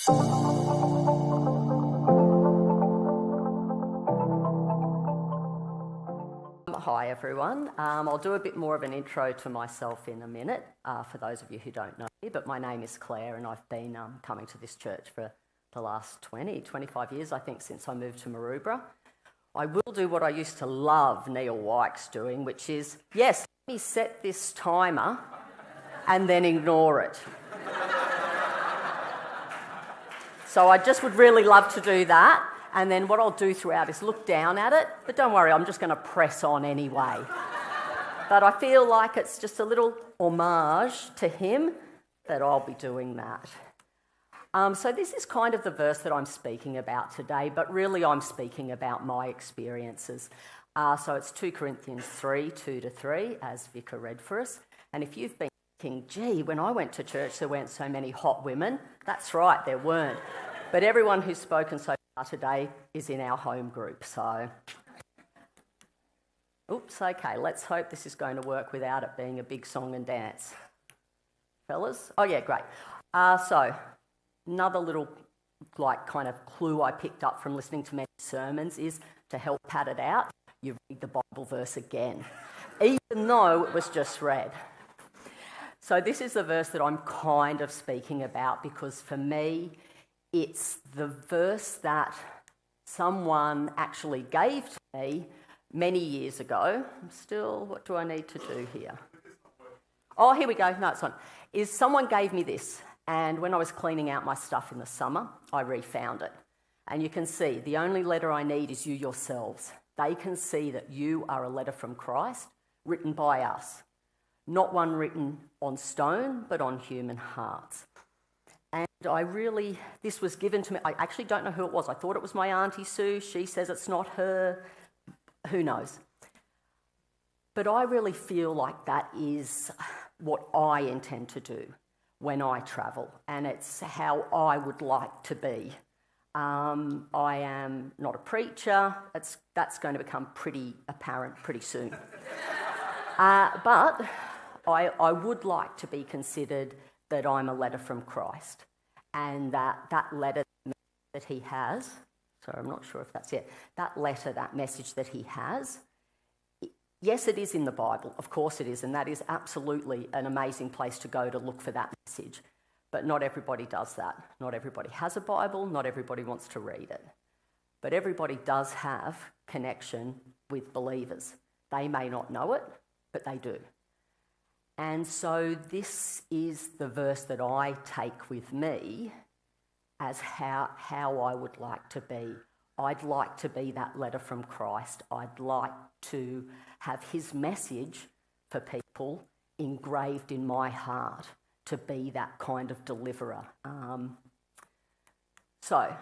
Hi everyone. I'll do a bit more of an intro to myself in a minute for those of you who don't know me, but my name is Claire and I've been coming to this church for the last 25 years, I think, since I moved to Maroubra. I will do what I used to love Neil Wykes doing, which is, yes, let me set this timer and then ignore it. So I just would really love to do that. And then what I'll do throughout is look down at it, but don't worry, I'm just going to press on anyway. But I feel like it's just a little homage to him that I'll be doing that. So this is kind of the verse that I'm speaking about today, but really I'm speaking about my experiences. So it's 2 Corinthians 3, 2-3, as Vicar read for us. And if you've been thinking, gee, when I went to church there weren't so many hot women, that's right, there weren't. But everyone who's spoken so far today is in our home group, so... Oops, okay, let's hope this is going to work without it being a big song and dance. Fellas? Oh yeah, great. So, another little, kind of clue I picked up from listening to many sermons is to help pad it out, you read the Bible verse again, even though it was just read. So this is the verse that I'm kind of speaking about because for me, it's the verse that someone actually gave to me many years ago. What do I need to do here? Oh, here we go. No, it's not. Someone gave me this, and when I was cleaning out my stuff in the summer, I refound it. And you can see the only letter I need is you yourselves. They can see that you are a letter from Christ, written by us. Not one written on stone, but on human hearts. And this was given to me. I actually don't know who it was. I thought it was my Auntie Sue. She says it's not her. Who knows? But I really feel like that is what I intend to do when I travel, and it's how I would like to be. I am not a preacher. That's going to become pretty apparent pretty soon. But I would like to be considered that I'm a letter from Christ, and that letter that he has, sorry, I'm not sure if that's it, that letter, that message that he has, yes, it is in the Bible, of course it is, and that is absolutely an amazing place to go to look for that message, but not everybody does that. Not everybody has a Bible, not everybody wants to read it, but everybody does have connection with believers. They may not know it, but they do. And so this is the verse that I take with me as how I would like to be. I'd like to be that letter from Christ. I'd like to have his message for people engraved in my heart, to be that kind of deliverer. So,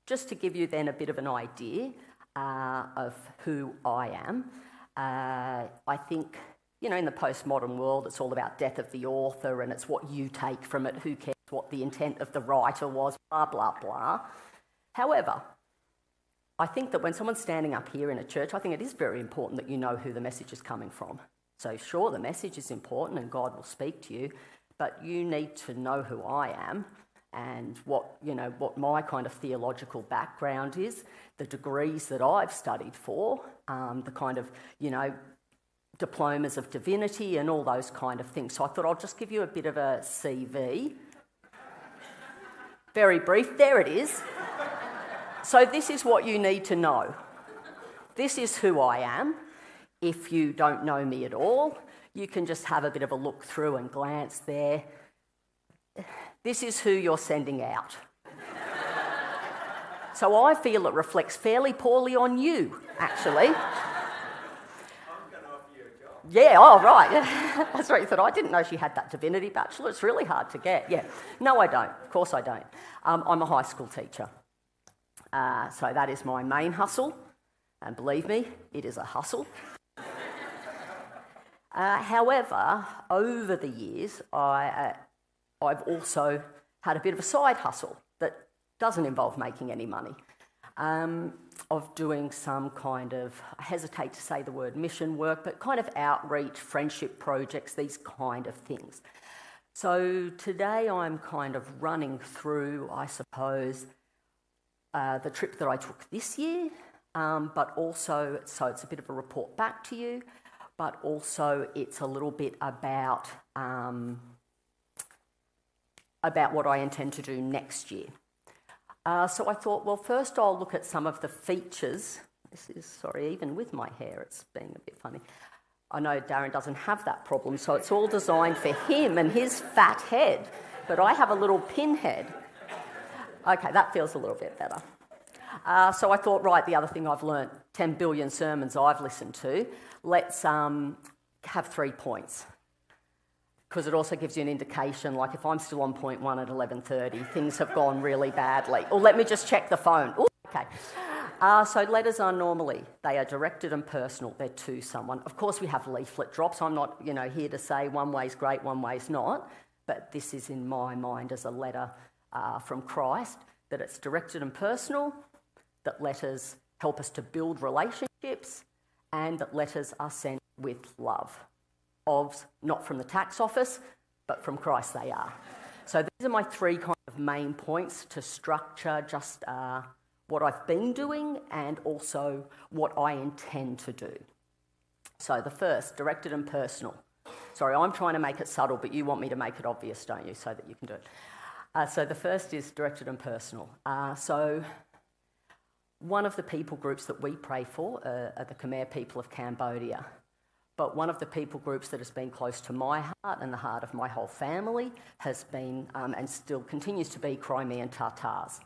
just to give you then a bit of an idea of who I am, I think... in the postmodern world, it's all about death of the author and it's what you take from it. Who cares what the intent of the writer was, blah, blah, blah. However, I think that when someone's standing up here in a church, I think it is very important that you know who the message is coming from. So sure, the message is important and God will speak to you, but you need to know who I am and what my kind of theological background is, the degrees that I've studied for, the kind of, diplomas of divinity and all those kind of things. So I thought I'll just give you a bit of a CV. Very brief. There it is. So this is what you need to know. This is who I am. If you don't know me at all, you can just have a bit of a look through and glance there. This is who you're sending out. So I feel it reflects fairly poorly on you, actually. Yeah, oh, right. That's right. You thought, I didn't know she had that divinity bachelor. It's really hard to get. Yeah. No, I don't. Of course I don't. I'm a high school teacher. So that is my main hustle. And believe me, it is a hustle. However, over the years, I've also had a bit of a side hustle that doesn't involve making any money. Of doing some kind of, I hesitate to say the word mission work, but kind of outreach, friendship projects, these kind of things. So today I'm kind of running through, I suppose, the trip that I took this year, but also, so it's a bit of a report back to you, but also it's a little bit about what I intend to do next year. So I thought, well, first I'll look at some of the features. This is, sorry, even with my hair, it's being a bit funny. I know Darren doesn't have that problem, so it's all designed for him and his fat head, but I have a little pinhead. Okay, that feels a little bit better. So I thought, right, the other thing I've learnt, 10 billion sermons I've listened to, let's have 3 points. Because it also gives you an indication, like if I'm still on point 1 at 11:30, things have gone really badly. Or let me just check the phone. Ooh, okay. So letters are normally, they are directed and personal, they're to someone. Of course we have leaflet drops, I'm not here to say one way's great, one way's not, but this is in my mind as a letter from Christ, that it's directed and personal, that letters help us to build relationships, and that letters are sent with love. Not from the tax office, but from Christ they are. So these are my 3 kind of main points to structure just what I've been doing and also what I intend to do. So the first, directed and personal. Sorry, I'm trying to make it subtle, but you want me to make it obvious, don't you, so that you can do it. So the first is directed and personal. So one of the people groups that we pray for are the Khmer people of Cambodia. But one of the people groups that has been close to my heart and the heart of my whole family has been, and still continues to be, Crimean Tatars.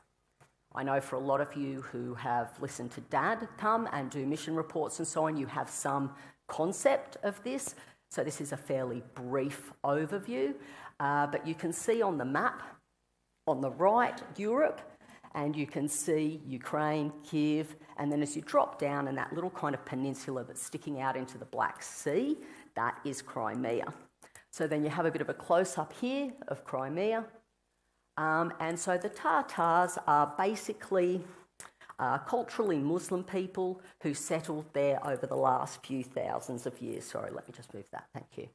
I know for a lot of you who have listened to Dad come and do mission reports and so on, you have some concept of this. So this is a fairly brief overview, but you can see on the map, on the right, Europe, and you can see Ukraine, Kiev, and then as you drop down in that little kind of peninsula that's sticking out into the Black Sea, that is Crimea. So then you have a bit of a close-up here of Crimea. And so the Tatars are basically culturally Muslim people who settled there over the last few thousands of years. Sorry, let me just move that, thank you.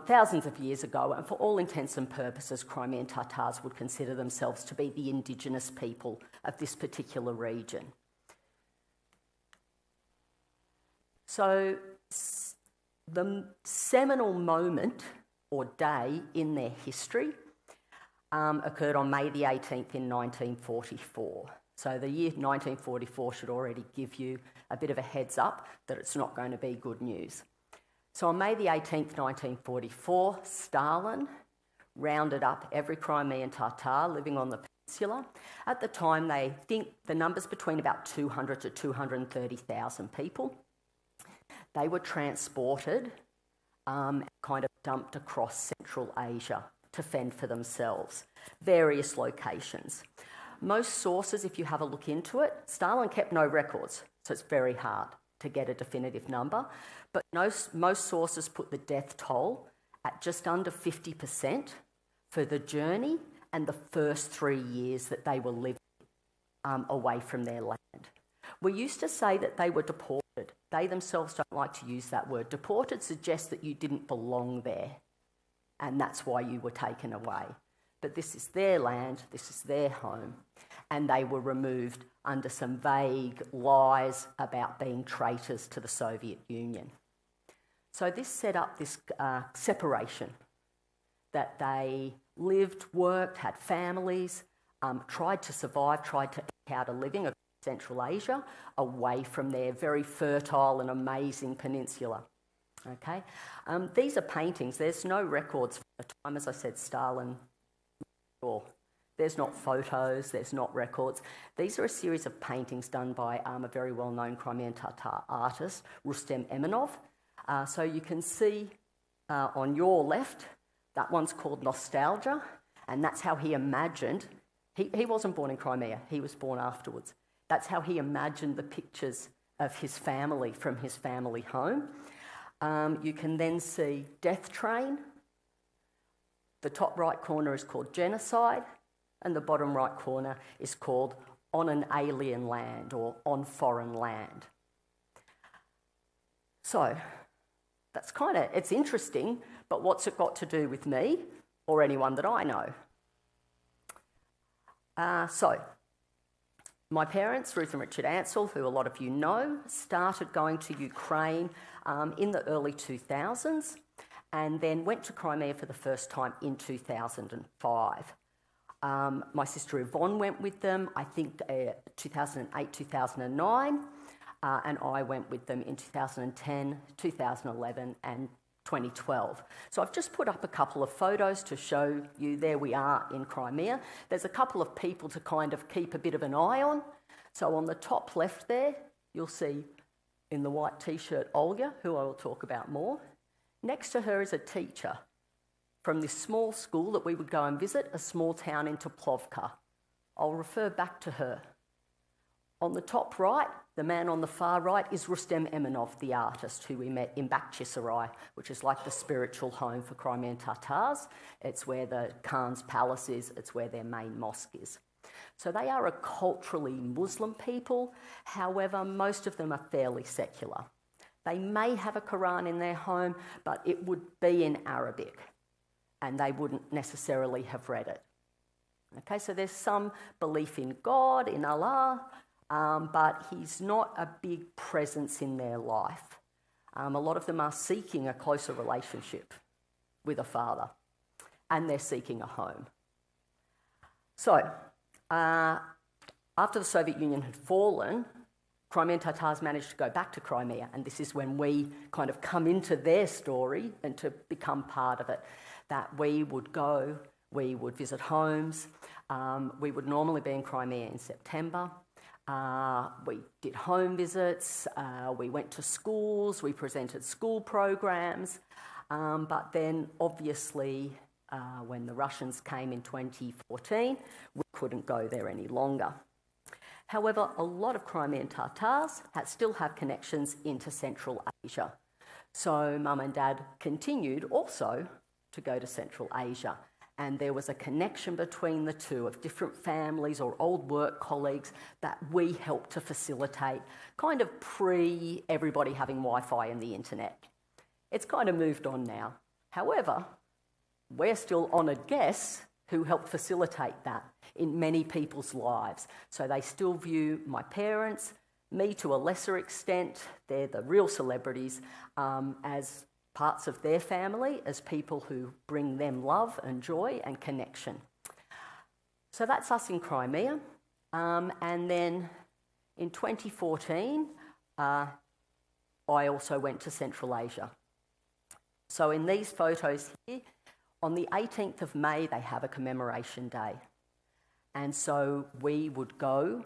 Thousands of years ago, and for all intents and purposes, Crimean Tatars would consider themselves to be the indigenous people of this particular region. So the seminal moment or day in their history occurred on May the 18th in 1944. So the year 1944 should already give you a bit of a heads up that it's not going to be good news. So on May the 18th, 1944, Stalin rounded up every Crimean Tatar living on the peninsula. At the time, they think the numbers between about 200 to 230,000 people. They were transported, kind of dumped across Central Asia to fend for themselves, various locations. Most sources, if you have a look into it, Stalin kept no records, so it's very hard to get a definitive number, but most sources put the death toll at just under 50% for the journey and the first 3 years that they were living away from their land. We used to say that they were deported. They themselves don't like to use that word. Deported suggests that you didn't belong there, and that's why you were taken away. But this is their land, this is their home, and they were removed under some vague lies about being traitors to the Soviet Union. So this set up this separation, that they lived, worked, had families, tried to survive, tried to eke out a living across Central Asia, away from their very fertile and amazing peninsula. Okay, these are paintings. There's no records for the time, as I said, Stalin. Or there's not photos, there's not records. These are a series of paintings done by a very well-known Crimean Tatar artist, Rustem Eminov. So you can see on your left, that one's called Nostalgia, and that's how he imagined. He wasn't born in Crimea, he was born afterwards. That's how he imagined the pictures of his family from his family home. You can then see Death Train. The top right corner is called Genocide, and the bottom right corner is called On an Alien Land or On Foreign Land. So that's it's interesting, but what's it got to do with me? or anyone that I know. So, my parents, Ruth and Richard Ansoul, who a lot of you know, started going to Ukraine in the early 2000s and then went to Crimea for the first time in 2005. My sister Yvonne went with them, I think 2008, 2009, and I went with them in 2010, 2011 and 2012. So I've just put up a couple of photos to show you there we are in Crimea. There's a couple of people to kind of keep a bit of an eye on. So on the top left there, you'll see in the white t-shirt Olga, who I will talk about more. Next to her is a teacher from this small school that we would go and visit, a small town in Toplovka. I'll refer back to her. On the top right, the man on the far right is Rustem Eminov, the artist who we met in Bakhchisarai, which is like the spiritual home for Crimean Tatars. It's where the Khan's palace is, it's where their main mosque is. So they are a culturally Muslim people, however, most of them are fairly secular. They may have a Quran in their home, but it would be in Arabic, and they wouldn't necessarily have read it. Okay, so there's some belief in God, in Allah, but he's not a big presence in their life. A lot of them are seeking a closer relationship with a father, and they're seeking a home. So, after the Soviet Union had fallen, Crimean Tatars managed to go back to Crimea, and this is when we kind of come into their story and to become part of it, that we would go, we would visit homes, we would normally be in Crimea in September. We did home visits, we went to schools, we presented school programs, but then obviously when the Russians came in 2014, we couldn't go there any longer. However, a lot of Crimean Tatars still have connections into Central Asia. So Mum and Dad continued also to go to Central Asia. And there was a connection between the two of different families or old work colleagues that we helped to facilitate, kind of pre-everybody having Wi-Fi and the internet. It's kind of moved on now. However, we're still honoured guests who helped facilitate that in many people's lives. So they still view my parents, me to a lesser extent, they're the real celebrities, as parts of their family, as people who bring them love and joy and connection. So that's us in Crimea. And then in 2014, I also went to Central Asia. So in these photos here, on the 18th of May, they have a commemoration day. And so we would go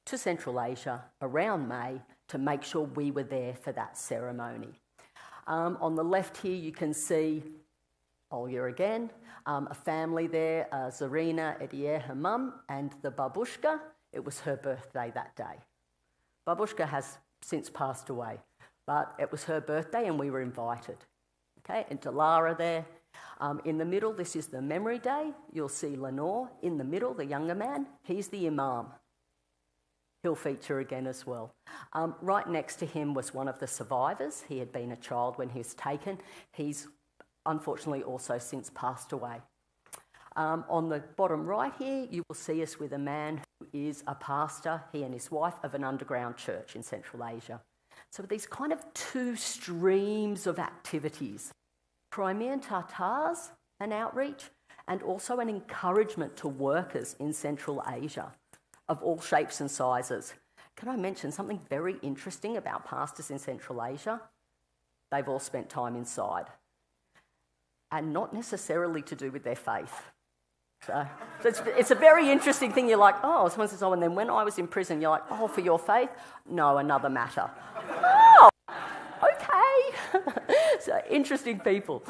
to Central Asia around May to make sure we were there for that ceremony. On the left here, you can see Olga again, a family there, Zarina, Edier, her mum, and the babushka. It was her birthday that day. Babushka has since passed away, but it was her birthday and we were invited. Okay, and Delara there. In the middle, this is the memory day. You'll see Lenore in the middle, the younger man. He's the imam. He'll feature again as well. Right next to him was one of the survivors. He had been a child when he was taken. He's unfortunately also since passed away. On the bottom right here, you will see us with a man who is a pastor, he and his wife, of an underground church in Central Asia. So these kind of two streams of activities, Crimean Tatars, an outreach, and also an encouragement to workers in Central Asia of all shapes and sizes. Can I mention something very interesting about pastors in Central Asia? They've all spent time inside, and not necessarily to do with their faith. So it's a very interesting thing. You're like, oh, someone says, oh, and then when I was in prison, you're like, oh, for your faith? No, another matter. Oh, okay. So interesting people.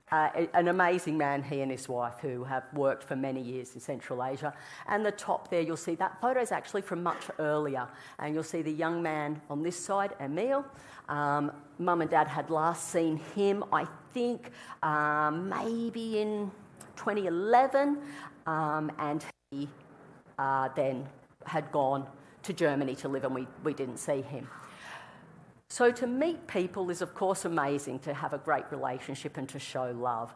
An amazing man, he and his wife, who have worked for many years in Central Asia. And the top there, you'll see that photo is actually from much earlier. And you'll see the young man on this side, Emil. Mum and Dad had last seen him, I think, maybe in 2011. And he then had gone to Germany to live, and we didn't see him. So to meet people is of course amazing, to have a great relationship and to show love.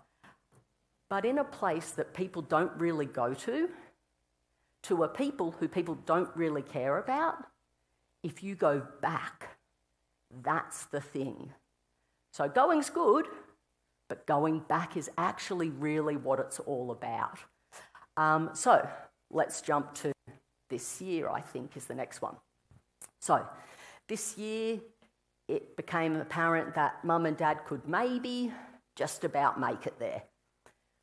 But in a place that people don't really go to a people who people don't really care about, if you go back, that's the thing. So going's good, but going back is actually really what it's all about. So let's jump to this year, I think, is the next one. So this year, it became apparent that Mum and Dad could maybe just about make it there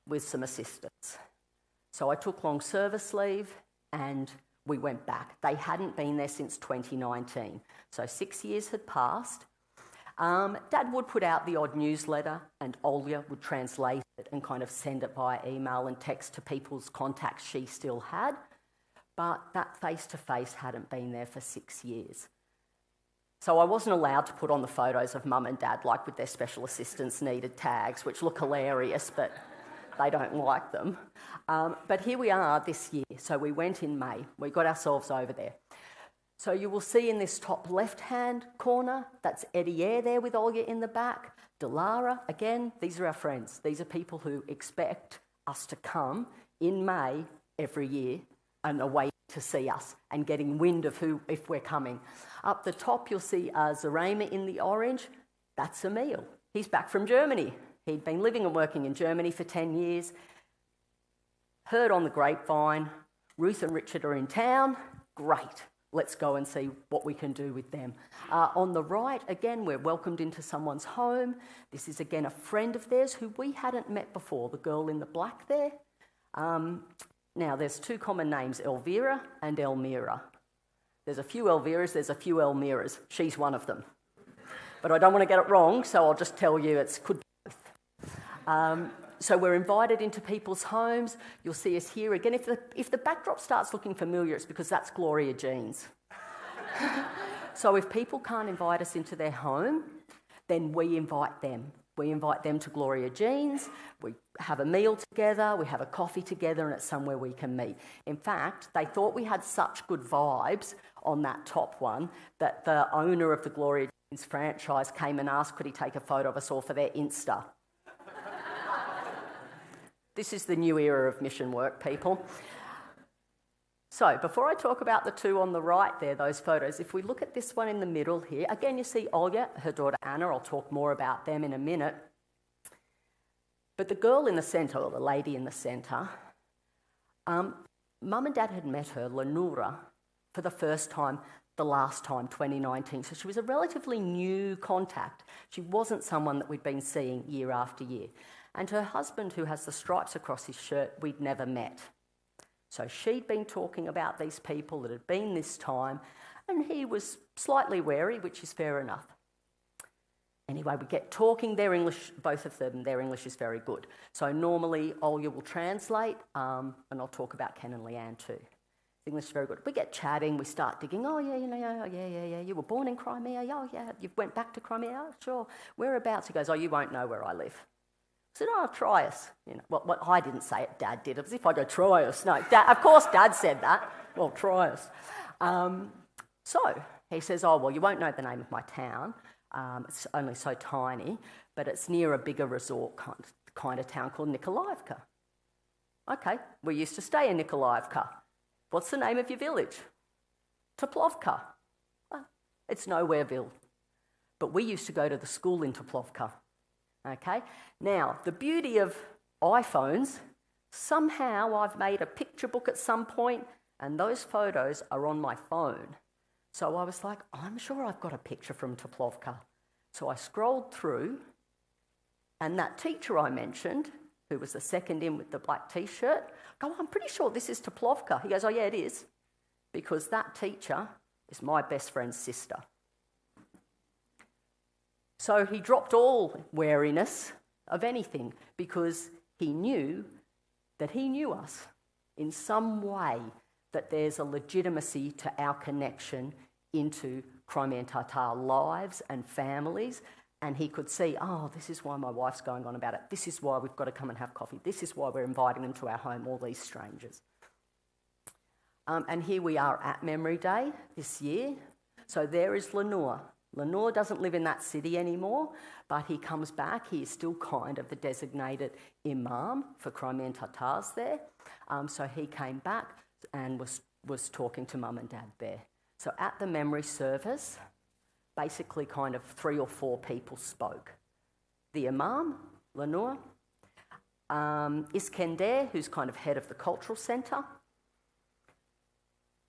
with some assistance. So I took long service leave and we went back. They hadn't been there since 2019, so 6 years had passed. Dad would put out the odd newsletter and Olga would translate it and kind of send it via email and text to people's contacts she still had, but that face-to-face hadn't been there for 6 years. So I wasn't allowed to put on the photos of Mum and Dad, like with their special assistants needed tags, which look hilarious, but they don't like them. But here we are this year. So we went in May. We got ourselves over there. So you will see in this top left-hand corner, that's Eddie Air there with Olga in the back. Delara, again, these are our friends. These are people who expect us to come in May every year and are waiting to see us and getting wind of if we're coming. Up the top, you'll see Zarema in the orange. That's Emil. He's back from Germany. He'd been living and working in Germany for 10 years. Heard on the grapevine, Ruth and Richard are in town. Great. Let's go and see what we can do with them. On the right, again, we're welcomed into someone's home. This is, again, a friend of theirs who we hadn't met before, the girl in the black there. Now, there's two common names, Elvira and Elmira. There's a few Elviras, there's a few Elmiras. She's one of them. But I don't want to get it wrong, so I'll just tell you it could be both. So we're invited into people's homes. You'll see us here. Again, if the backdrop starts looking familiar, it's because that's Gloria Jean's. So if people can't invite us into their home, then we invite them. We invite them to Gloria Jean's. We have a meal together. We have a coffee together, and it's somewhere we can meet. In fact, they thought we had such good vibes on that top one that the owner of the Gloria Jean's franchise came and asked could he take a photo of us all for their Insta. This is the new era of mission work, people. So before I talk about the two on the right there, those photos, if we look at this one in the middle here, again you see Olga, her daughter Anna. I'll talk more about them in a minute. But the girl in the centre, or the lady in the centre, Mum and Dad had met her, Lenora, for the first time, the last time, 2019. So she was a relatively new contact. She wasn't someone that we'd been seeing year after year. And her husband, who has the stripes across his shirt, we'd never met. So she'd been talking about these people that had been this time, and he was slightly wary, which is fair enough. Anyway, we get talking. Their English, both of them, their English is very good. So normally Olga will translate, and I'll talk about Ken and Leanne too. English is very good. We get chatting, we start digging. Oh, yeah, yeah. You were born in Crimea? Oh, yeah. You went back to Crimea? Oh, sure. Whereabouts? He goes, oh, you won't know where I live. I said, oh, try us. You know, well, I didn't say it, Dad did. It was if I go, try us. No, Dad, of course Dad said that. Well, try us. So he says, oh, well, you won't know the name of my town. It's only so tiny, but it's near a bigger resort kind of town called Nikolaevka. Okay, we used to stay in Nikolaevka. What's the name of your village? Toplovka. Well, it's Nowhereville. But we used to go to the school in Toplovka. Okay, now the beauty of iPhones, somehow I've made a picture book at some point and those photos are on my phone. So I was like, I'm sure I've got a picture from Toplovka. So I scrolled through and that teacher I mentioned, who was the second in with the black t-shirt, I go, I'm pretty sure this is Toplovka. He goes, oh yeah, it is, because that teacher is my best friend's sister. So he dropped all wariness of anything because he knew that he knew us in some way, that there's a legitimacy to our connection into Crimean Tatar lives and families, and he could see, oh, this is why my wife's going on about it. This is why we've got to come and have coffee. This is why we're inviting them to our home, all these strangers. And here we are at Memory Day this year. So there is Lenore. Lenore doesn't live in that city anymore, but he comes back. He is still kind of the designated imam for Crimean Tatars there. So he came back and was talking to Mum and Dad there. So at the memory service, basically kind of 3 or 4 people spoke. The imam, Lenore, Iskender, who's kind of head of the cultural centre.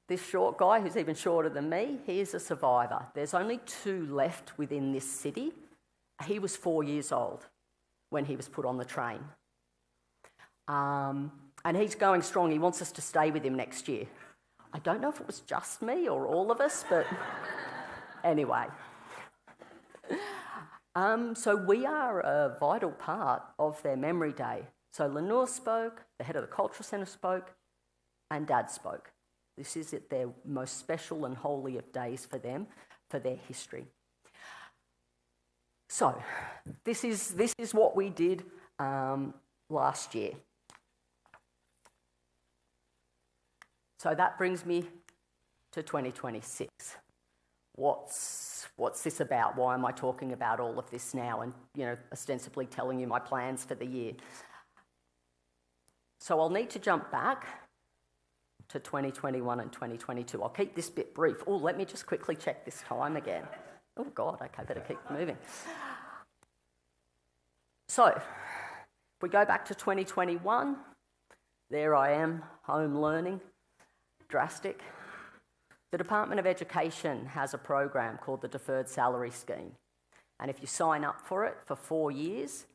This short guy, who's even shorter than me, he is a survivor. There's only 2 left within this city. He was 4 years old when he was put on the train. And he's going strong. He wants us to stay with him next year. I don't know if it was just me or all of us, but anyway. So we are a vital part of their memory day. So Lenore spoke, the head of the cultural centre spoke, and Dad spoke. This is their most special and holy of days for them, for their history. So this is what we did last year. So that brings me to 2026. What's this about? Why am I talking about all of this now and, ostensibly telling you my plans for the year? So I'll need to jump back to 2021 and 2022. I'll keep this bit brief. Oh, let me just quickly check this time again. Oh, God, okay, better keep moving. So, if we go back to 2021, there I am, home learning, drastic. The Department of Education has a program called the Deferred Salary Scheme. And if you sign up for it for 4 years,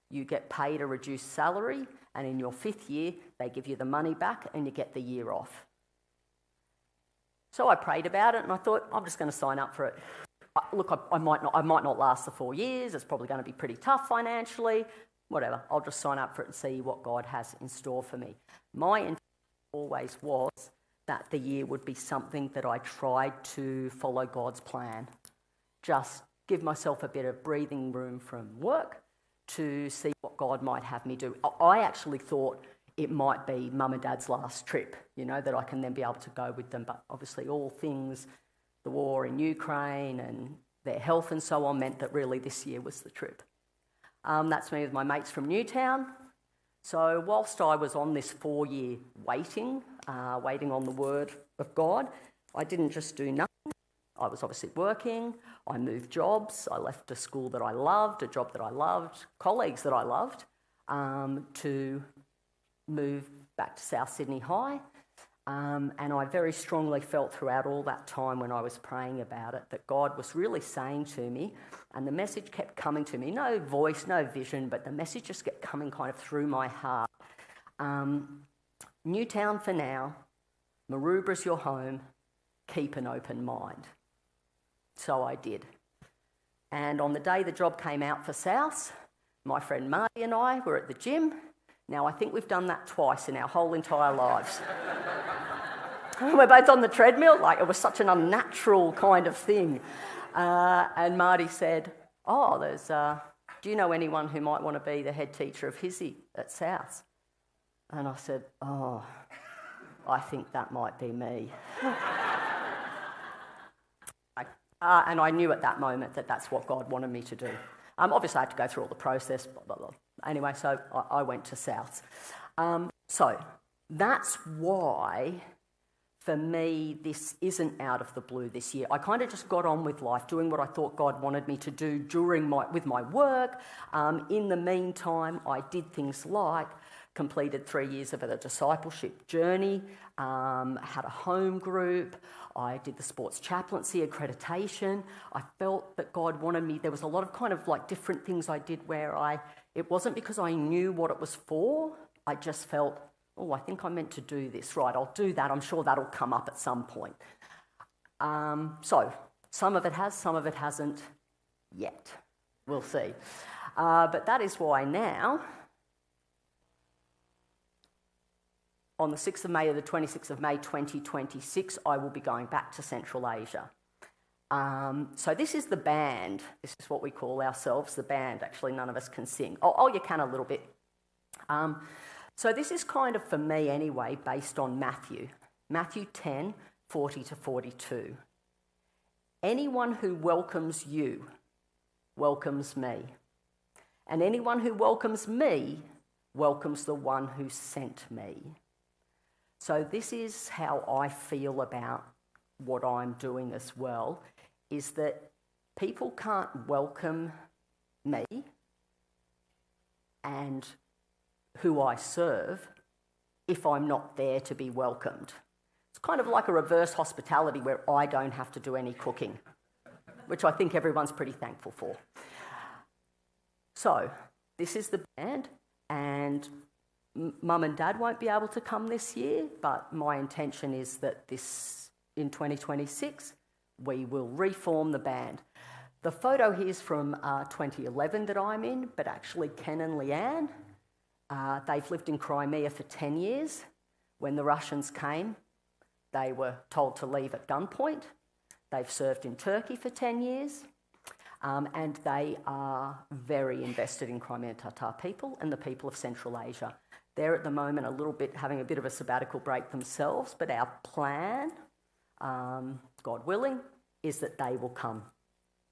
you get paid a reduced salary, and in your 5th year, they give you the money back and you get the year off. So I prayed about it and I thought, I'm just going to sign up for it. Look, I might not last the 4 years. It's probably going to be pretty tough financially. Whatever, I'll just sign up for it and see what God has in store for me. My intention always was that the year would be something that I tried to follow God's plan. Just give myself a bit of breathing room from work to see what God might have me do. I actually thought it might be Mum and Dad's last trip, that I can then be able to go with them. But obviously all things, the war in Ukraine and their health and so on, meant that really this year was the trip. That's me with my mates from Newtown. So whilst I was on this 4-year waiting on the word of God, I didn't just do nothing. I was obviously working, I moved jobs, I left a school that I loved, a job that I loved, colleagues that I loved, to move back to South Sydney High. And I very strongly felt throughout all that time when I was praying about it that God was really saying to me, and the message kept coming to me, no voice, no vision, but the message just kept coming kind of through my heart. Newtown for now, Maroubra's your home, keep an open mind. So I did. And on the day the job came out for South, my friend Marty and I were at the gym. Now, I think we've done that twice in our whole entire lives. We're both on the treadmill, it was such an unnatural kind of thing. And Marty said, do you know anyone who might want to be the head teacher of Hizzy at South? And I said, I think that might be me. And I knew at that moment that that's what God wanted me to do. Obviously, I had to go through all the process, blah, blah, blah. Anyway, so I went to South. So that's why, for me, this isn't out of the blue this year. I kind of just got on with life, doing what I thought God wanted me to do with my work. In the meantime, I did things like completed 3 years of a discipleship journey, had a home group, I did the sports chaplaincy accreditation. I felt that God wanted me. There was a lot of kind of different things I did where it wasn't because I knew what it was for. I just felt, I think I'm meant to do this. Right, I'll do that. I'm sure that'll come up at some point. So some of it has, some of it hasn't yet. We'll see. But that is why now, on the 6th of May to the 26th of May 2026, I will be going back to Central Asia. So this is the band. This is what we call ourselves, the band. Actually, none of us can sing. You can a little bit. So this is kind of, for me anyway, based on Matthew 10, 40 to 42. Anyone who welcomes you welcomes me. And anyone who welcomes me welcomes the one who sent me. So this is how I feel about what I'm doing as well, is that people can't welcome me and who I serve if I'm not there to be welcomed. It's kind of like a reverse hospitality where I don't have to do any cooking, which I think everyone's pretty thankful for. So this is the band, and Mum and Dad won't be able to come this year, but my intention is that in 2026, we will reform the band. The photo here is from 2011 that I'm in, but actually Ken and Leanne, they've lived in Crimea for 10 years. When the Russians came, they were told to leave at gunpoint. They've served in Turkey for 10 years, and they are very invested in Crimean Tatar people and the people of Central Asia. They're at the moment having a bit of a sabbatical break themselves, but our plan, God willing, is that they will come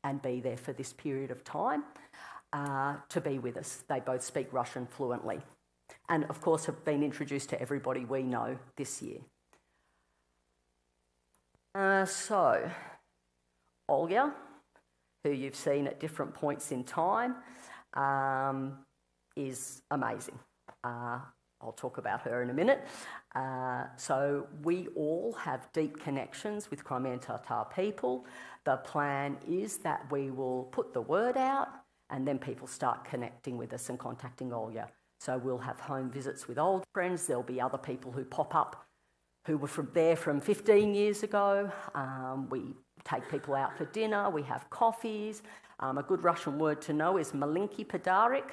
and be there for this period of time to be with us. They both speak Russian fluently and, of course, have been introduced to everybody we know this year. So, Olga, who you've seen at different points in time, is amazing. I'll talk about her in a minute. So we all have deep connections with Crimean Tatar people. The plan is that we will put the word out and then people start connecting with us and contacting Olga. So we'll have home visits with old friends. There'll be other people who pop up who were from 15 years ago. We take people out for dinner. We have coffees. A good Russian word to know is malinky podarik.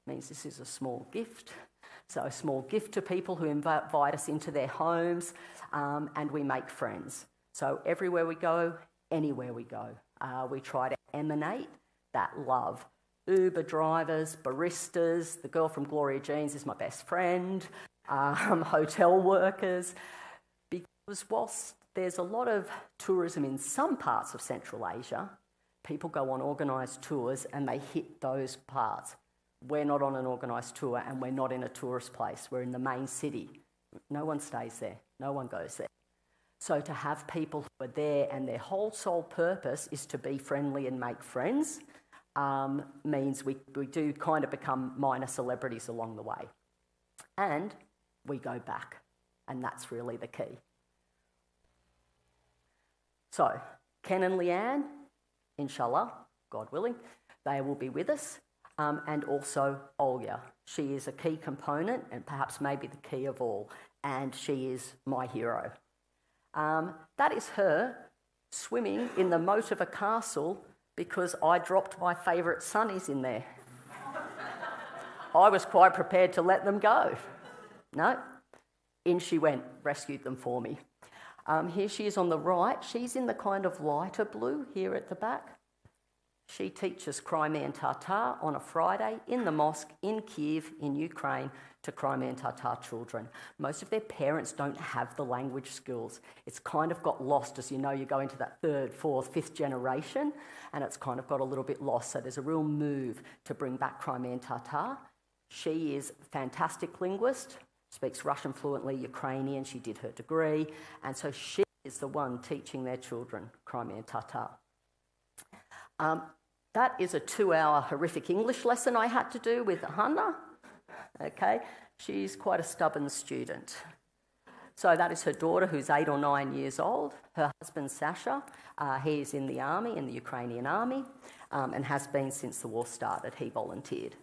Means this is a small gift. So a small gift to people who invite us into their homes, and we make friends. So everywhere we go, anywhere we go, we try to emanate that love. Uber drivers, baristas, the girl from Gloria Jeans is my best friend, hotel workers. Because whilst there's a lot of tourism in some parts of Central Asia, people go on organised tours and they hit those parts. We're not on an organised tour and we're not in a tourist place. We're in the main city. No one stays there. No one goes there. So to have people who are there and their whole sole purpose is to be friendly and make friends means we do kind of become minor celebrities along the way. And we go back, and that's really the key. So Ken and Leanne, inshallah, God willing, they will be with us. And also Olga. She is a key component and perhaps maybe the key of all, and she is my hero. That is her swimming in the moat of a castle because I dropped my favourite sunnies in there. I was quite prepared to let them go. No, in she went, rescued them for me. Here she is on the right. She's in the kind of lighter blue here at the back. She teaches Crimean Tatar on a Friday in the mosque in Kiev in Ukraine to Crimean Tatar children. Most of their parents don't have the language skills. It's kind of got lost. As you know, you go into that third, fourth, fifth generation and it's kind of got a little bit lost. So there's a real move to bring back Crimean Tatar. She is a fantastic linguist, speaks Russian fluently, Ukrainian. She did her degree. And so she is the one teaching their children Crimean Tatar. That is a 2-hour horrific English lesson I had to do with Hannah. Okay, she's quite a stubborn student. So that is her daughter, who's 8 or 9 years old. Her husband, Sasha, he's in the army, in the Ukrainian army, and has been since the war started. He volunteered.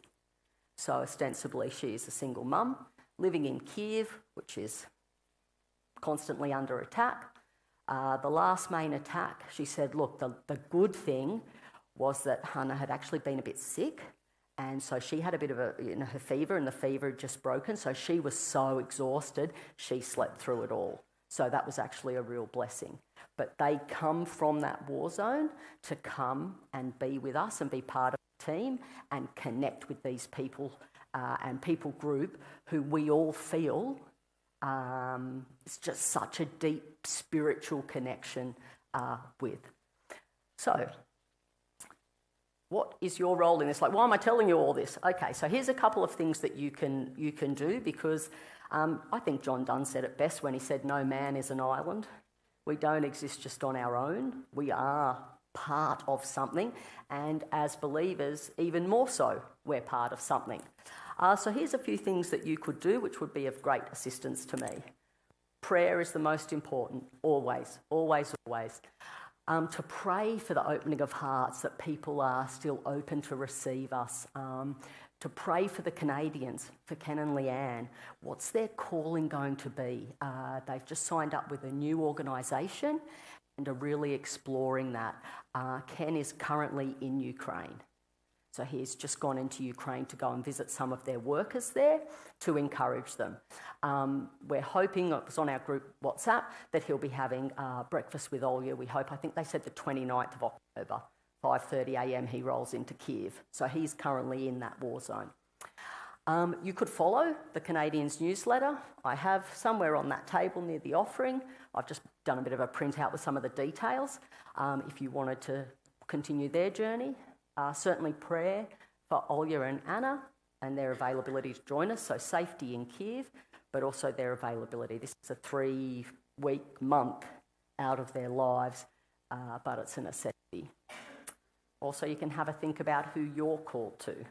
So ostensibly she is a single mum, living in Kiev, which is constantly under attack. The last main attack, she said, look, the good thing was that Hannah had actually been a bit sick, and so she had a bit of her fever, and the fever had just broken, so she was so exhausted, she slept through it all. So that was actually a real blessing. But they come from that war zone to come and be with us and be part of the team and connect with these people and people group who we all feel it's just such a deep spiritual connection with. So, what is your role in this? Like, why am I telling you all this? Okay, so here's a couple of things that you can do, because I think John Donne said it best when he said, "No man is an island." We don't exist just on our own. We are part of something, and as believers, even more so, we're part of something. So here's a few things that you could do which would be of great assistance to me. Prayer is the most important, always, always, always. To pray for the opening of hearts, that people are still open to receive us. To pray for the Canadians, for Ken and Leanne. What's their calling going to be? They've just signed up with a new organisation and are really exploring that. Ken is currently in Ukraine. So he's just gone into Ukraine to go and visit some of their workers there to encourage them. We're hoping, it was on our group WhatsApp, that he'll be having breakfast with Olya. We hope, I think they said the 29th of October, 5:30am he rolls into Kiev. So he's currently in that war zone. You could follow the Canadians newsletter. I have somewhere on that table near the offering. I've just done a bit of a printout with some of the details. If you wanted to continue their journey, certainly prayer for Olya and Anna and their availability to join us, so safety in Kiev, but also their availability. This is a 3-week month out of their lives, but it's a necessity. Also, you can have a think about who you're called to.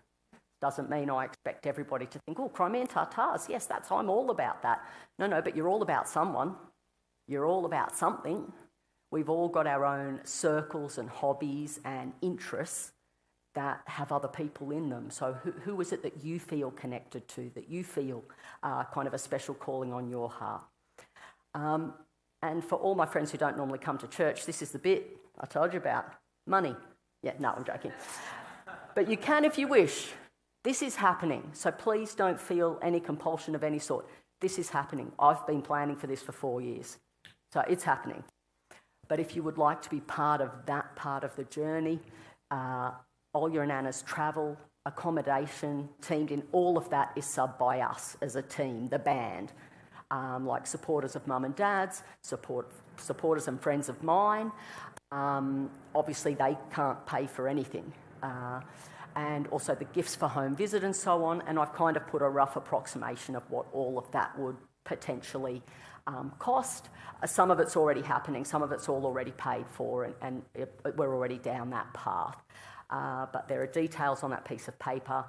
Doesn't mean I expect everybody to think, oh, Crimean Tatars, yes, I'm all about that. No, but you're all about someone. You're all about something. We've all got our own circles and hobbies and interests that have other people in them. So who is it that you feel connected to, that you feel kind of a special calling on your heart? And for all my friends who don't normally come to church, this is the bit I told you about. Money. Yeah, no, I'm joking. But you can if you wish. This is happening, so please don't feel any compulsion of any sort. This is happening. I've been planning for this for 4 years, so it's happening. But if you would like to be part of that part of the journey, Olya and Anna's travel, accommodation, teamed in, all of that is subbed by us as a team, the band. Like supporters of mum and dad's, supporters and friends of mine. Obviously, they can't pay for anything. And also the gifts for home visit and so on. And I've kind of put a rough approximation of what all of that would potentially cost. Some of it's already happening, some of it's all already paid for, and we're already down that path. But there are details on that piece of paper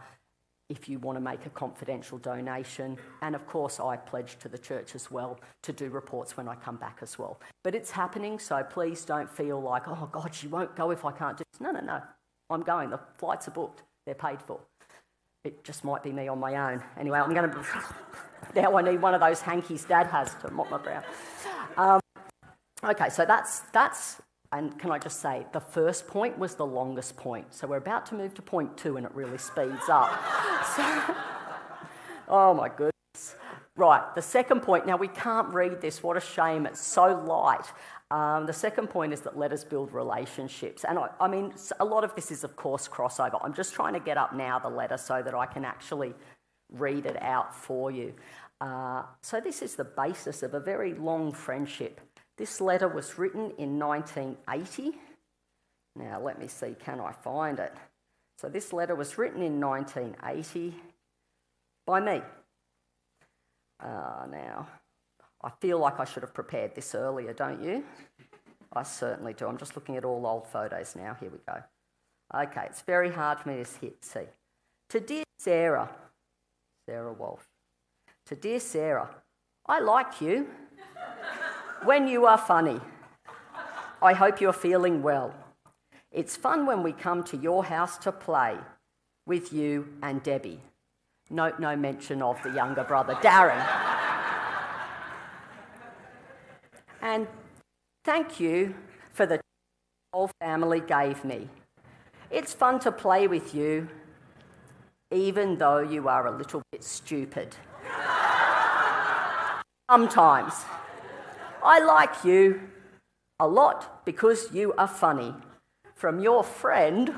if you want to make a confidential donation. And of course, I pledge to the church as well to do reports when I come back as well. But it's happening, so please don't feel like, oh God, she won't go if I can't do this. No. I'm going. The flights are booked. They're paid for. It just might be me on my own. Anyway, I'm going to... Now I need one of those hankies Dad has to mop my brow. Okay, so that's... And can I just say, the first point was the longest point. So we're about to move to point 2 and it really speeds up. Oh my goodness. Right, the second point. Now we can't read this. What a shame. It's so light. The second point is that let us build relationships. And I mean, a lot of this is, of course, crossover. I'm just trying to get up now the letter so that I can actually read it out for you. So this is the basis of a very long friendship. This letter was written in 1980. Now, let me see, can I find it? So this letter was written in 1980 by me. Now, I feel like I should have prepared this earlier, don't you? I certainly do. I'm just looking at all old photos now. Here we go. Okay, it's very hard for me to see. To dear Sarah Walsh. To dear Sarah, I like you when you are funny. I hope you're feeling well. It's fun when we come to your house to play with you and Debbie. Note no mention of the younger brother, Darren. And thank you for the whole family gave me. It's fun to play with you, even though you are a little bit stupid. Sometimes. I like you a lot because you are funny. From your friend,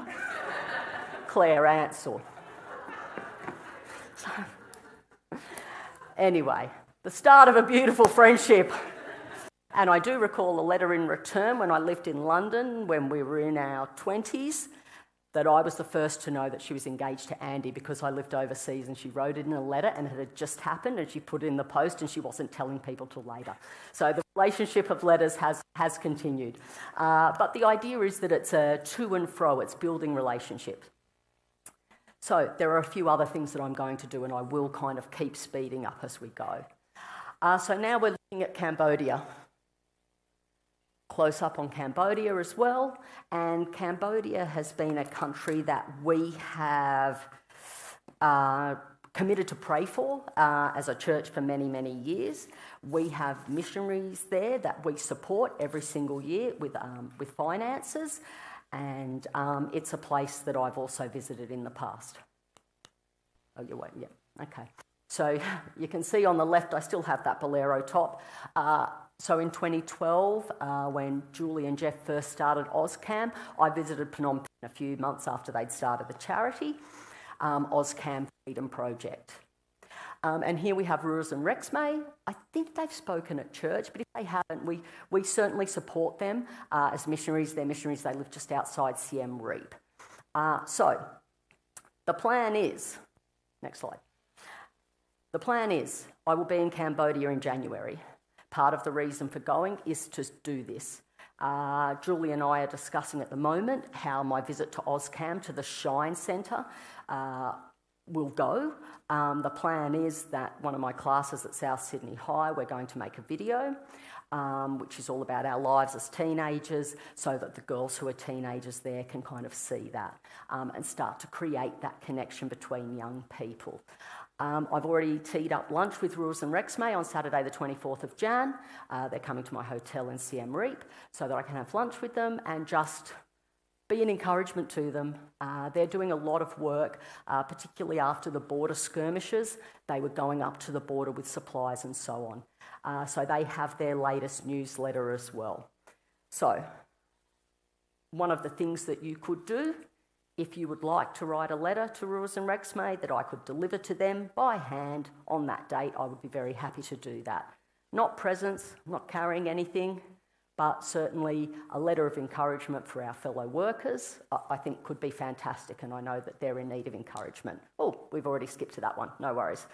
Claire Ansoul. Anyway, the start of a beautiful friendship. And I do recall a letter in return when I lived in London when we were in our 20s, that I was the first to know that she was engaged to Andy because I lived overseas, and she wrote it in a letter and it had just happened and she put it in the post and she wasn't telling people till later. So the relationship of letters has continued. But the idea is that it's a to and fro, it's building relationships. So there are a few other things that I'm going to do, and I will kind of keep speeding up as we go. So now we're looking at Cambodia. Close up on Cambodia as well, and Cambodia has been a country that we have committed to pray for as a church for many, many years. We have missionaries there that we support every single year with finances, and it's a place that I've also visited in the past. Oh, you're waiting, yeah, okay. So you can see on the left I still have that bolero top. So in 2012, when Julie and Jeff first started OzCam, I visited Phnom Penh a few months after they'd started the charity, OzCam Freedom Project. And here we have Ruras and Rexmay. I think they've spoken at church, but if they haven't, we certainly support them as missionaries. They're missionaries, they live just outside Siem Reap. So the plan is, next slide. The plan is I will be in Cambodia in January. Part of the reason for going is to do this. Julie and I are discussing at the moment how my visit to OzCam, to the Shine Centre, will go. The plan is that one of my classes at South Sydney High, we're going to make a video, which is all about our lives as teenagers, so that the girls who are teenagers there can kind of see that and start to create that connection between young people. I've already teed up lunch with Ruras and Rexmay on Saturday the 24th of Jan. They're coming to my hotel in Siem Reap so that I can have lunch with them and just be an encouragement to them. They're doing a lot of work, particularly after the border skirmishes. They were going up to the border with supplies and so on. So they have their latest newsletter as well. So one of the things that you could do, if you would like to write a letter to Ruras and Rexmay that I could deliver to them by hand on that date, I would be very happy to do that. Not presents, not carrying anything, but certainly a letter of encouragement for our fellow workers, I think could be fantastic, and I know that they're in need of encouragement. Oh, we've already skipped to that one, no worries.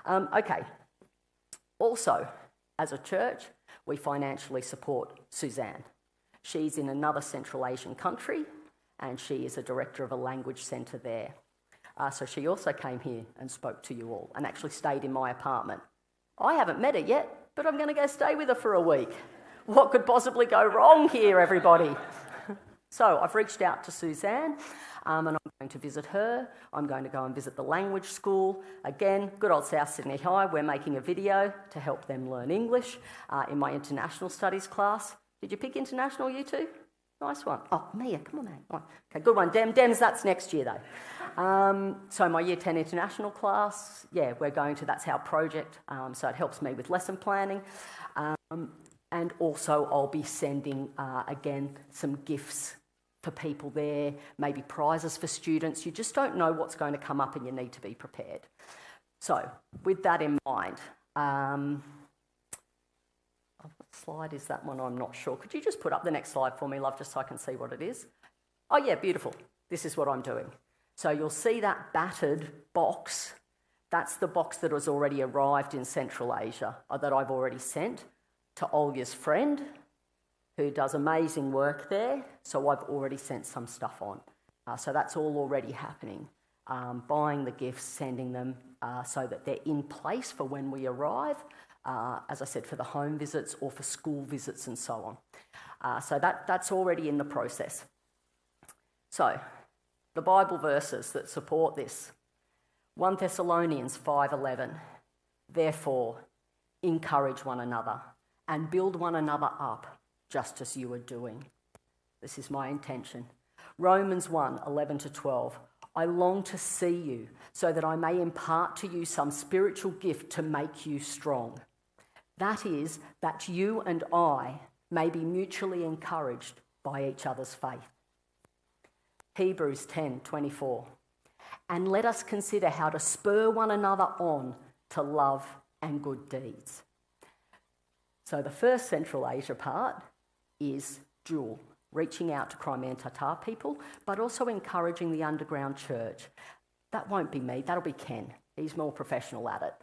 Okay, also, as a church, we financially support Suzanne. She's in another Central Asian country, and she is a director of a language centre there. So she also came here and spoke to you all and actually stayed in my apartment. I haven't met her yet, but I'm going to go stay with her for a week. What could possibly go wrong here, everybody? So I've reached out to Suzanne and I'm going to visit her. I'm going to go and visit the language school. Again, good old South Sydney High, we're making a video to help them learn English in my international studies class. Did you pick international, you two? Nice one. Oh, Mia, come on, mate. Okay, good one. Dems, that's next year, though. So my Year 10 international class, yeah, we're going to, that's our project, so it helps me with lesson planning. And also I'll be sending, again, some gifts for people there, maybe prizes for students. You just don't know what's going to come up and you need to be prepared. So with that in mind, what slide is that one? I'm not sure. Could you just put up the next slide for me, love, just so I can see what it is? Oh, yeah, beautiful. This is what I'm doing. So you'll see that battered box. That's the box that has already arrived in Central Asia, that I've already sent to Olga's friend, who does amazing work there. So I've already sent some stuff on. So that's all already happening. Buying the gifts, sending them so that they're in place for when we arrive. As I said, for the home visits or for school visits and so on. So that's already in the process. So, the Bible verses that support this. 1 Thessalonians 5:11. Therefore, encourage one another and build one another up, just as you are doing. This is my intention. Romans 1:11-12. I long to see you so that I may impart to you some spiritual gift to make you strong. That is, that you and I may be mutually encouraged by each other's faith. Hebrews 10:24. And let us consider how to spur one another on to love and good deeds. So the first Central Asia part is dual, reaching out to Crimean Tatar people, but also encouraging the underground church. That won't be me, that'll be Ken. He's more professional at it.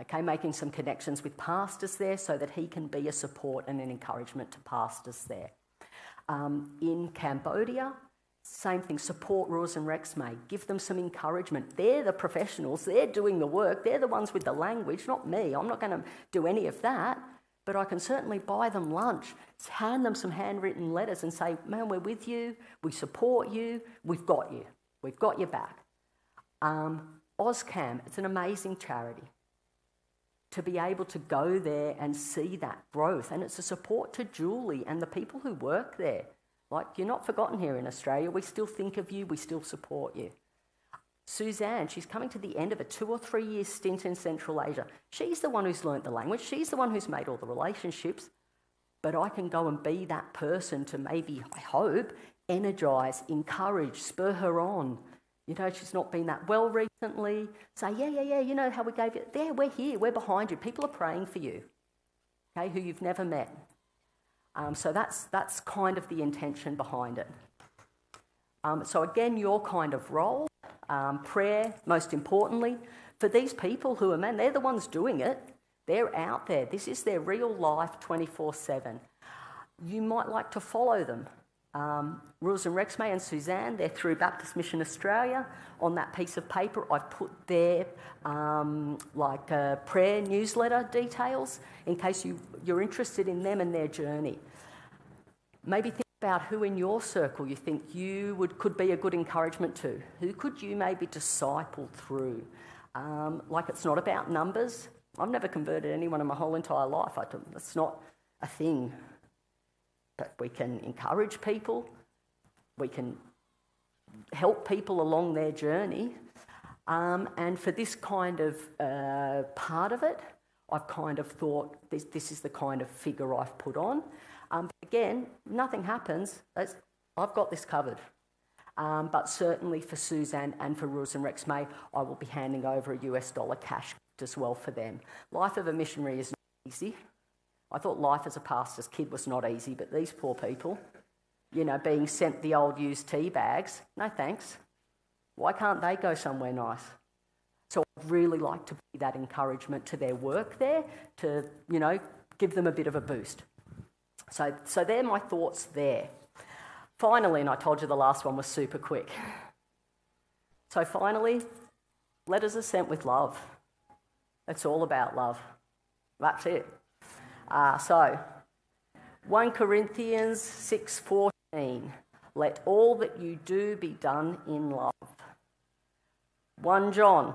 Okay, making some connections with pastors there so that he can be a support and an encouragement to pastors there. In Cambodia, same thing, support Ruas and Rexmay, give them some encouragement. They're the professionals, they're doing the work, they're the ones with the language, not me. I'm not going to do any of that, but I can certainly buy them lunch, hand them some handwritten letters and say, man, we're with you, we support you, we've got your back. Ozcam, it's an amazing charity. To be able to go there and see that growth, and it's a support to Julie and the people who work there. Like, you're not forgotten here in Australia. We still think of you. We still support you. Suzanne, she's coming to the end of a 2 or 3 year stint in Central Asia. She's the one who's learnt the language. She's the one who's made all the relationships. But I can go and be that person to maybe, I hope, energise, encourage, spur her on. You know, she's not been that well recently. Say, yeah, you know how we gave you... There, we're here, we're behind you. People are praying for you, okay, who you've never met. So that's kind of the intention behind it. So again, your kind of role, prayer, most importantly, for these people who are, man, they're the ones doing it. They're out there. This is their real life 24/7. You might like to follow them. Rules and Rexmay and Suzanne, they're through Baptist Mission Australia. On that piece of paper, I've put their prayer newsletter details in case you're interested in them and their journey. Maybe think about who in your circle you think could be a good encouragement to. Who could you maybe disciple through? It's not about numbers. I've never converted anyone in my whole entire life. It's not a thing. But we can encourage people, we can help people along their journey. And for this kind of part of it, I've kind of thought this is the kind of figure I've put on. But again, nothing happens. I've got this covered. But certainly for Suzanne and for Ruas and Rexmay, I will be handing over a US dollar cash as well for them. Life of a missionary is not easy. I thought life as a pastor's kid was not easy, but these poor people, you know, being sent the old used tea bags, no thanks. Why can't they go somewhere nice? So I'd really like to be that encouragement to their work there, to, you know, give them a bit of a boost. So they're my thoughts there. Finally, and I told you the last one was super quick. So finally, letters are sent with love. It's all about love. That's it. So 1 Corinthians 6:14, let all that you do be done in love. 1 John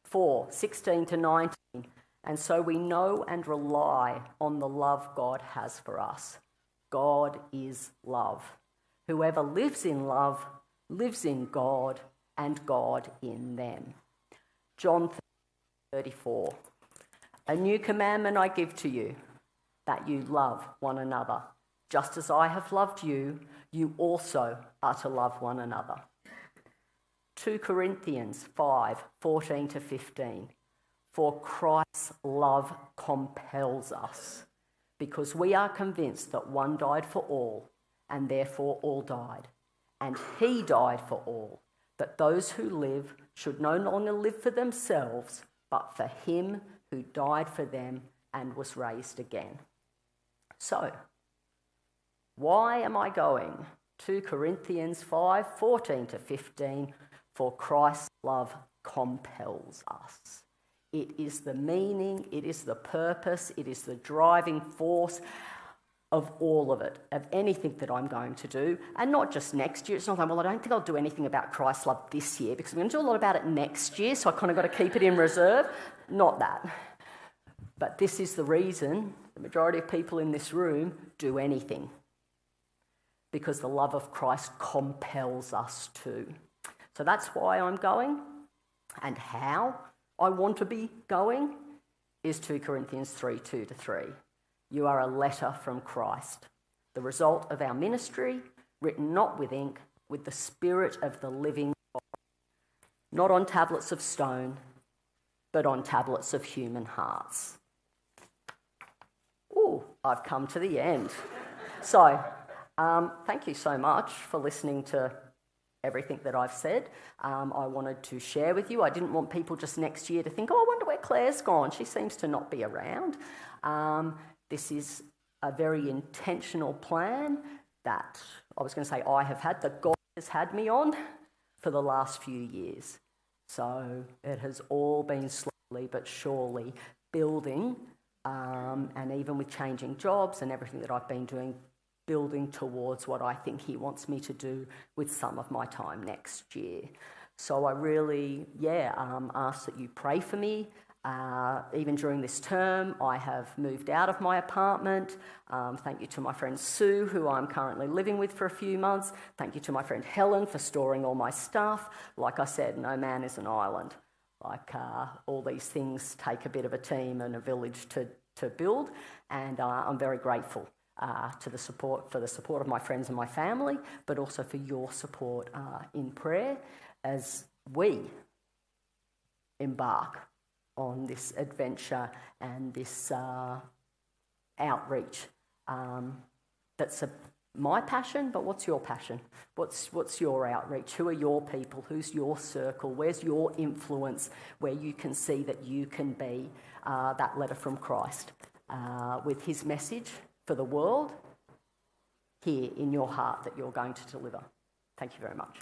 4:16 to 19, and so we know and rely on the love God has for us. God is love. Whoever lives in love lives in God and God in them. John 34, a new commandment I give to you, that you love one another. Just as I have loved you, you also are to love one another. 2 Corinthians 5:14 to 15. For Christ's love compels us, because we are convinced that one died for all, and therefore all died. And he died for all, that those who live should no longer live for themselves, but for him who died for them and was raised again. So, why am I going? 2 Corinthians 5:14 to 15, for Christ's love compels us. It is the meaning, it is the purpose, it is the driving force of all of it, of anything that I'm going to do. And not just next year. It's not like, well, I don't think I'll do anything about Christ's love this year because I'm going to do a lot about it next year, so I kind of got to keep it in reserve. Not that. But this is the reason the majority of people in this room do anything. Because the love of Christ compels us to. So that's why I'm going. And how I want to be going is 2 Corinthians 3:2 to 3. You are a letter from Christ, the result of our ministry, written not with ink, with the Spirit of the living God, not on tablets of stone, but on tablets of human hearts. Ooh. I've come to the end. So, thank you so much for listening to everything that I've said. I wanted to share with you. I didn't want people just next year to think, oh, I wonder where Claire's gone. She seems to not be around. This is a very intentional plan that I was going to say I have had, that God has had me on for the last few years. So it has all been slowly but surely building, and even with changing jobs and everything that I've been doing, building towards what I think he wants me to do with some of my time next year. So I really, ask that you pray for me. Even during this term, I have moved out of my apartment. Thank you to my friend Sue, who I'm currently living with for a few months. Thank you to my friend Helen for storing all my stuff. Like I said, no man is an island. All these things take a bit of a team and a village to build, and I'm very grateful for the support of my friends and my family, but also for your support in prayer as we embark on this adventure and this outreach. That's my passion, but what's your passion? What's your outreach? Who are your people? Who's your circle? Where's your influence where you can see that you can be that letter from Christ with his message for the world here in your heart that you're going to deliver? Thank you very much.